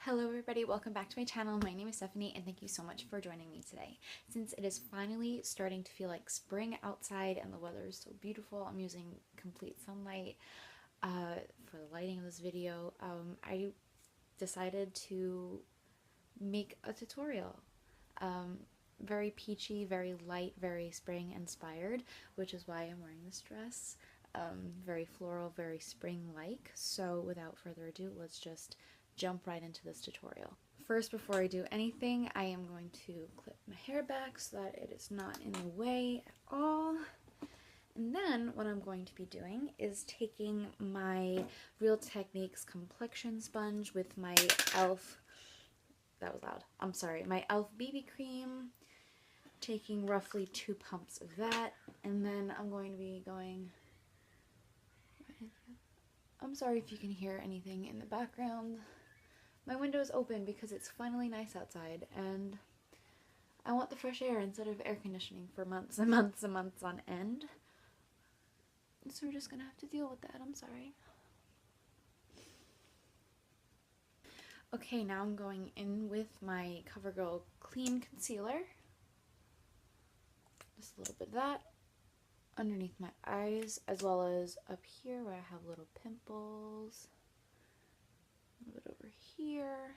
Hello everybody, welcome back to my channel. My name is Stephanie and thank you so much for joining me today. Since it is finally starting to feel like spring outside and the weather is so beautiful, I'm using complete sunlight for the lighting of this video. I decided to make a tutorial. Very peachy, very light, very spring inspired, which is why I'm wearing this dress. Very floral, very spring-like. So without further ado, let's just jump right into this tutorial. First, before I do anything, I am going to clip my hair back so that it is not in the way at all. And then what I'm going to be doing is taking my Real Techniques complexion sponge with my e.l.f. That was loud. I'm sorry. My e.l.f. BB cream. Taking roughly 2 pumps of that. And then I'm going to be going... I'm sorry if you can hear anything in the background. My window is open because it's finally nice outside and I want the fresh air instead of air conditioning for months and months and months on end. So we're just gonna have to deal with that. I'm sorry. Okay, now I'm going in with my Covergirl Clean concealer. Just a little bit of that underneath my eyes, as well as up here where I have little pimples. A little bit over here.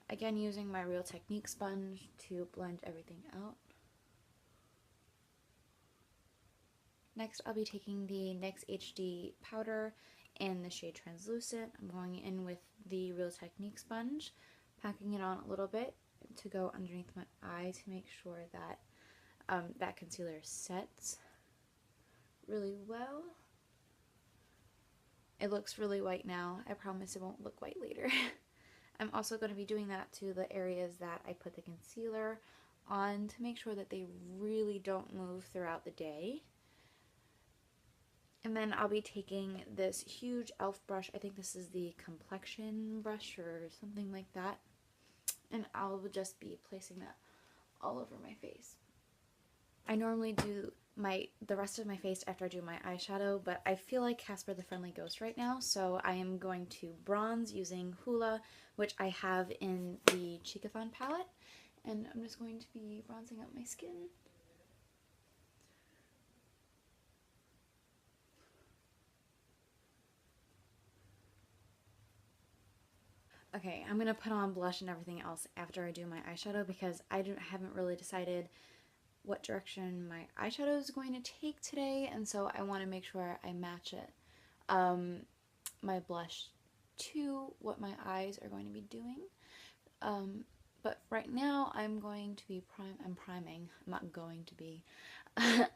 Again, using my Real Techniques sponge to blend everything out. Next, I'll be taking the NYX HD powder in the shade Translucent. I'm going in with the Real Techniques sponge, packing it on a little bit to go underneath my eye to make sure that that concealer sets really well. It looks really white now. I promise it won't look white later. I'm also going to be doing that to the areas that I put the concealer on to make sure that they really don't move throughout the day. And then I'll be taking this huge e.l.f. brush. I think this is the complexion brush or something like that. And I'll just be placing that all over my face. I normally do the rest of my face after I do my eyeshadow, but I feel like Casper the Friendly Ghost right now, so I am going to bronze using Hoola, which I have in the Cheekathon palette, and I'm just going to be bronzing up my skin. Okay, I'm going to put on blush and everything else after I do my eyeshadow because I haven't really decided what direction my eyeshadow is going to take today, and so I want to make sure I match it, my blush to what my eyes are going to be doing. But right now I'm going to be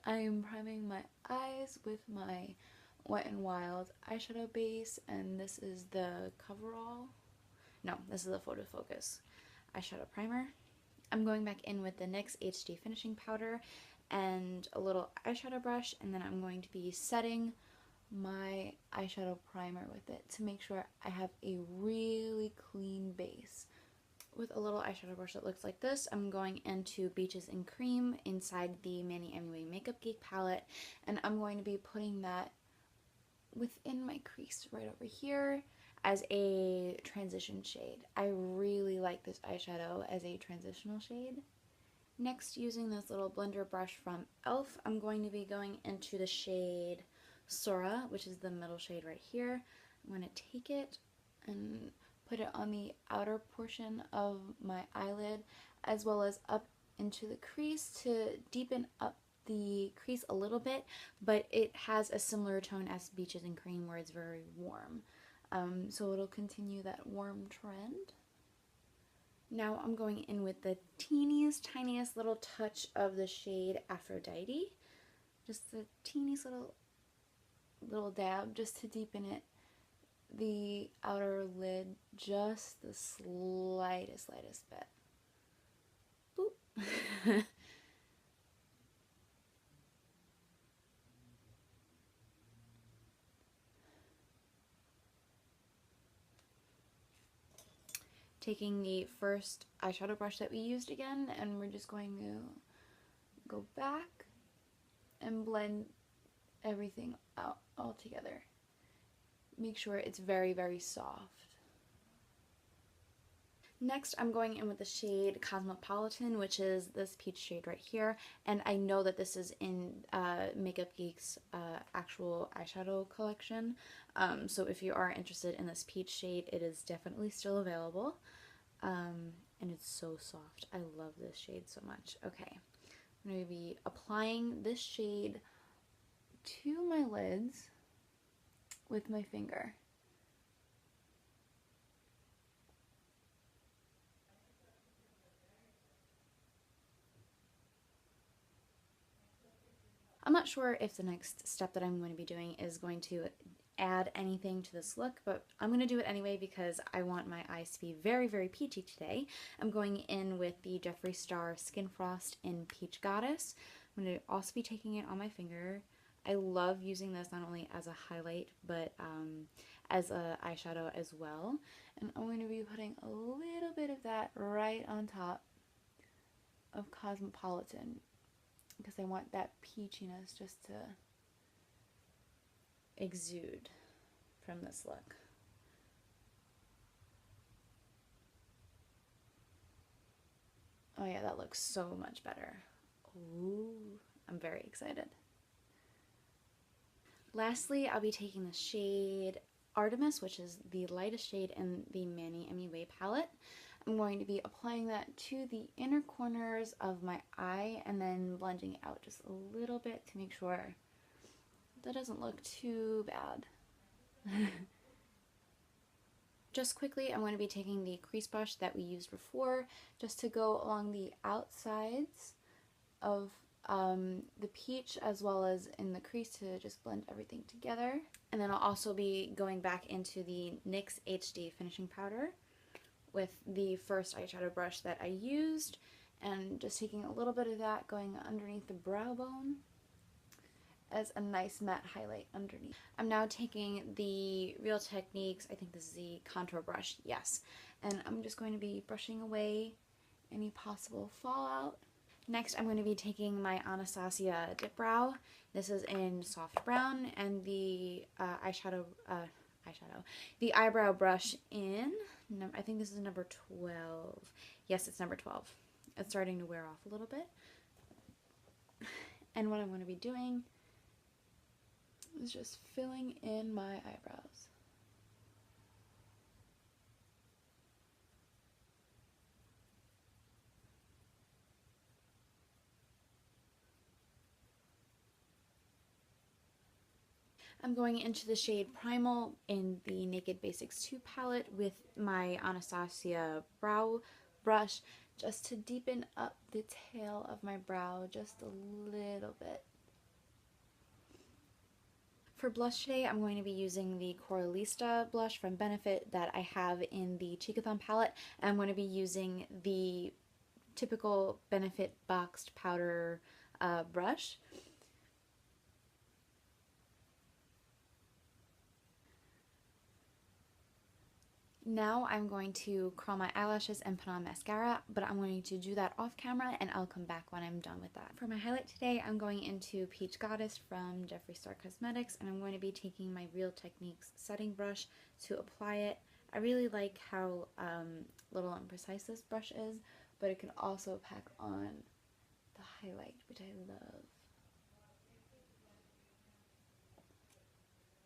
I'm priming my eyes with my Wet n Wild eyeshadow base, and this is the this is the Photofocus eyeshadow primer. I'm going back in with the NYX HD finishing powder and a little eyeshadow brush, and then I'm going to be setting my eyeshadow primer with it to make sure I have a really clean base. With a little eyeshadow brush that looks like this, I'm going into Beaches and Cream inside the MannyMua Makeup Geek palette, and I'm going to be putting that within my crease right over here as a transition shade. I really like this eyeshadow as a transitional shade. Next, using this little blender brush from e.l.f., I'm going to be going into the shade Sora, which is the middle shade right here. I'm going to take it and put it on the outer portion of my eyelid, as well as up into the crease to deepen up the crease a little bit, but it has a similar tone as Beaches and Cream where it's very warm. So it'll continue that warm trend. Now I'm going in with the teeniest, tiniest little touch of the shade Aphrodite. Just the teeniest little dab just to deepen it, the outer lid, just the slightest bit. Boop. Taking the first eyeshadow brush that we used again, and we're just going to go back and blend everything out all together. Make sure it's very, very soft. Next, I'm going in with the shade Cosmopolitan, which is this peach shade right here. And I know that this is in Makeup Geek's actual eyeshadow collection. So if you are interested in this peach shade, it is definitely still available. And it's so soft. I love this shade so much. Okay, I'm going to be applying this shade to my lids with my finger. I'm not sure if the next step that I'm going to be doing is going to add anything to this look, but I'm going to do it anyway because I want my eyes to be very, very peachy today. I'm going in with the Jeffree Star Skin Frost in Peach Goddess. I'm going to also be taking it on my finger. I love using this not only as a highlight, but as a eyeshadow as well. And I'm going to be putting a little bit of that right on top of Cosmopolitan, because I want that peachiness just to exude from this look. Oh yeah, that looks so much better. Ooh, I'm very excited. Lastly, I'll be taking the shade Artemis, which is the lightest shade in the MannyMua palette. I'm going to be applying that to the inner corners of my eye and then blending it out just a little bit to make sure that doesn't look too bad. Just quickly, I'm going to be taking the crease brush that we used before just to go along the outsides of the peach as well as in the crease to just blend everything together. And then I'll also be going back into the NYX HD finishing powder with the first eyeshadow brush that I used and just taking a little bit of that going underneath the brow bone as a nice matte highlight underneath. I'm now taking the Real Techniques, I think this is the contour brush, yes, and I'm just going to be brushing away any possible fallout. Next, I'm going to be taking my Anastasia Dip Brow. This is in soft brown, and the the eyebrow brush in, I think this is number 12. Yes, it's number 12. It's starting to wear off a little bit. And what I'm going to be doing is just filling in my eyebrows. I'm going into the shade Primal in the Naked Basics 2 palette with my Anastasia brow brush just to deepen up the tail of my brow just a little bit. For blush today, I'm going to be using the Coralista blush from Benefit that I have in the Cheekathon palette. And I'm going to be using the typical Benefit boxed powder brush. Now I'm going to curl my eyelashes and put on mascara, but I'm going to do that off camera and I'll come back when I'm done with that. For my highlight today, I'm going into Peach Goddess from Jeffree Star Cosmetics, and I'm going to be taking my Real Techniques setting brush to apply it. I really like how little and precise this brush is, but it can also pack on the highlight, which I love.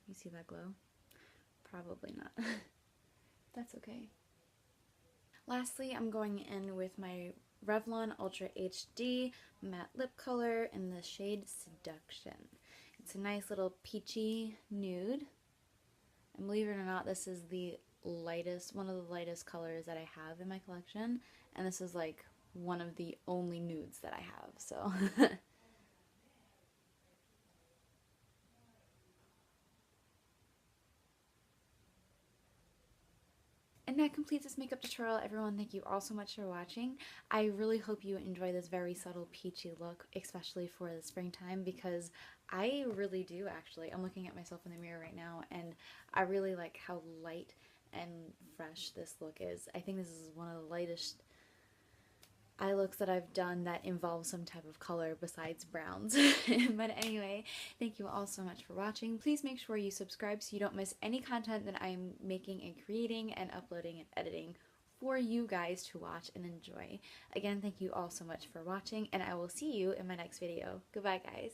You see that glow? Probably not. That's okay. Lastly, I'm going in with my Revlon Ultra HD matte lip color in the shade Seduction. It's a nice little peachy nude. And believe it or not, this is the lightest, one of the lightest colors that I have in my collection. And this is like one of the only nudes that I have, so. And that completes this makeup tutorial, everyone. Thank you all so much for watching. I really hope you enjoy this very subtle peachy look, especially for the springtime, because I really do actually. I'm looking at myself in the mirror right now, and I really like how light and fresh this look is. I think this is one of the lightest eye looks that I've done that involves some type of color besides browns. But anyway, thank you all so much for watching. Please make sure you subscribe so you don't miss any content that I'm making and creating and uploading and editing for you guys to watch and enjoy. Again, thank you all so much for watching, and I will see you in my next video. Goodbye, guys.